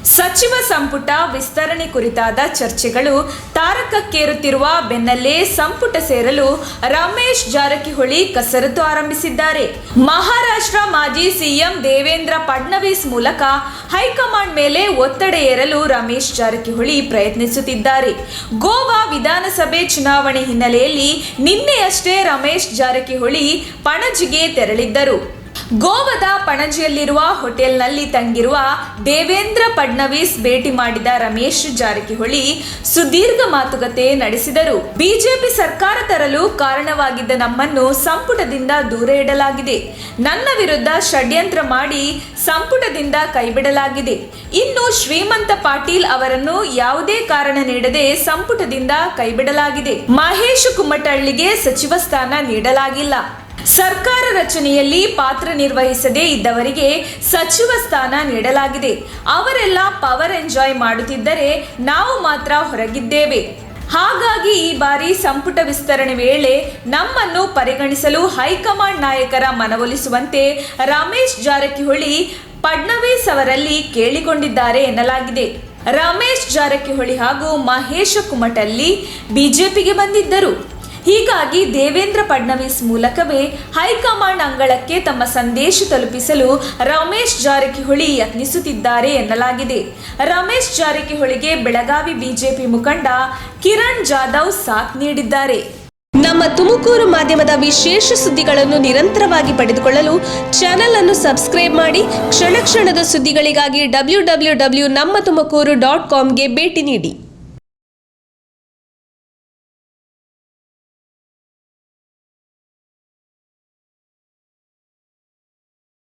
ಸಚಿವ ಸಂಪುಟ ವಿಸ್ತರಣೆ ಕುರಿತಾದ ಚರ್ಚೆಗಳು ತಾರಕಕ್ಕೇರುತ್ತಿರುವ ಬೆನ್ನಲ್ಲೇ ಸಂಪುಟ ಸೇರಲು ರಮೇಶ್ ಜಾರಕಿಹೊಳಿ ಕಸರತ್ತು ಆರಂಭಿಸಿದ್ದಾರೆ. ಮಹಾರಾಷ್ಟ್ರ ಮಾಜಿ ಸಿಎಂ ದೇವೇಂದ್ರ ಫಡ್ನವೀಸ್ ಮೂಲಕ ಹೈಕಮಾಂಡ್ ಮೇಲೆ ಒತ್ತಡ ಹೇರಲು ರಮೇಶ್ ಜಾರಕಿಹೊಳಿ ಪ್ರಯತ್ನಿಸುತ್ತಿದ್ದಾರೆ. ಗೋವಾ ವಿಧಾನಸಭೆ ಚುನಾವಣೆ ಹಿನ್ನೆಲೆಯಲ್ಲಿ ನಿನ್ನೆಯಷ್ಟೇ ರಮೇಶ್ ಜಾರಕಿಹೊಳಿ ಪಣಜಿಗೆ ತೆರಳಿದ್ದರು. ಗೋವಾದ ಪಣಜಿಯಲ್ಲಿರುವ ಹೋಟೆಲ್ನಲ್ಲಿ ತಂಗಿರುವ ದೇವೇಂದ್ರ ಫಡ್ನವೀಸ್ ಭೇಟಿ ಮಾಡಿದ ರಮೇಶ್ ಜಾರಕಿಹೊಳಿ ಸುದೀರ್ಘ ಮಾತುಕತೆ ನಡೆಸಿದರು. ಬಿಜೆಪಿ ಸರ್ಕಾರ ತರಲು ಕಾರಣವಾಗಿದ್ದ ನಮ್ಮನ್ನು ಸಂಪುಟದಿಂದ ದೂರ ಇಡಲಾಗಿದೆ. ನನ್ನ ವಿರುದ್ಧ ಷಡ್ಯಂತ್ರ ಮಾಡಿ ಸಂಪುಟದಿಂದ ಕೈಬಿಡಲಾಗಿದೆ. ಇನ್ನು ಶ್ರೀಮಂತ ಪಾಟೀಲ್ ಅವರನ್ನು ಯಾವುದೇ ಕಾರಣ ನೀಡದೆ ಸಂಪುಟದಿಂದ ಕೈಬಿಡಲಾಗಿದೆ. ಮಹೇಶ್ ಕುಮಟಳ್ಳಿಗೆ ಸಚಿವ ಸ್ಥಾನ ನೀಡಲಾಗಿಲ್ಲ. ಸರ್ಕಾರ ರಚನೆಯಲ್ಲಿ ಪಾತ್ರ ನಿರ್ವಹಿಸದೇ ಇದ್ದವರಿಗೆ ಸಚಿವ ಸ್ಥಾನ ನೀಡಲಾಗಿದೆ. ಅವರೆಲ್ಲ ಪವರ್ ಎಂಜಾಯ್ ಮಾಡುತ್ತಿದ್ದರೆ ನಾವು ಮಾತ್ರ ಹೊರಗಿದ್ದೇವೆ. ಹಾಗಾಗಿ ಈ ಬಾರಿ ಸಂಪುಟ ವಿಸ್ತರಣೆ ವೇಳೆ ನಮ್ಮನ್ನು ಪರಿಗಣಿಸಲು ಹೈಕಮಾಂಡ್ ನಾಯಕರ ಮನವೊಲಿಸುವಂತೆ ರಮೇಶ್ ಜಾರಕಿಹೊಳಿ ಫಡ್ನವೀಸ್ ಅವರಲ್ಲಿ ಕೇಳಿಕೊಂಡಿದ್ದಾರೆ ಎನ್ನಲಾಗಿದೆ. ರಮೇಶ್ ಜಾರಕಿಹೊಳಿ ಹಾಗೂ ಮಹೇಶ್ ಕುಮಟಳ್ಳಿ ಬಿಜೆಪಿಗೆ ಬಂದಿದ್ದರು. ಹೀಗಾಗಿ ದೇವೇಂದ್ರ ಫಡ್ನವೀಸ್ ಮೂಲಕವೇ ಹೈಕಮಾಂಡ್ ಅಂಗಳಕ್ಕೆ ತಮ್ಮ ಸಂದೇಶ ತಲುಪಿಸಲು ರಮೇಶ್ ಜಾರಕಿಹೊಳಿ ಯತ್ನಿಸುತ್ತಿದ್ದಾರೆ ಎನ್ನಲಾಗಿದೆ. ರಮೇಶ್ ಜಾರಕಿಹೊಳಿಗೆ ಬೆಳಗಾವಿ ಬಿಜೆಪಿ ಮುಖಂಡ ಕಿರಣ್ ಜಾಧವ್ ಸಾಥ್ ನೀಡಿದ್ದಾರೆ. ನಮ್ಮ ತುಮಕೂರು ಮಾಧ್ಯಮದ ವಿಶೇಷ ಸುದ್ದಿಗಳನ್ನು ನಿರಂತರವಾಗಿ ಪಡೆದುಕೊಳ್ಳಲು ಚಾನೆಲ್ ಅನ್ನು ಸಬ್ಸ್ಕ್ರೈಬ್ ಮಾಡಿ. ಕ್ಷಣ ಕ್ಷಣದ ಸುದ್ದಿಗಳಿಗಾಗಿ www.nammathumakuru.com ಗೆ ಭೇಟಿ ನೀಡಿ.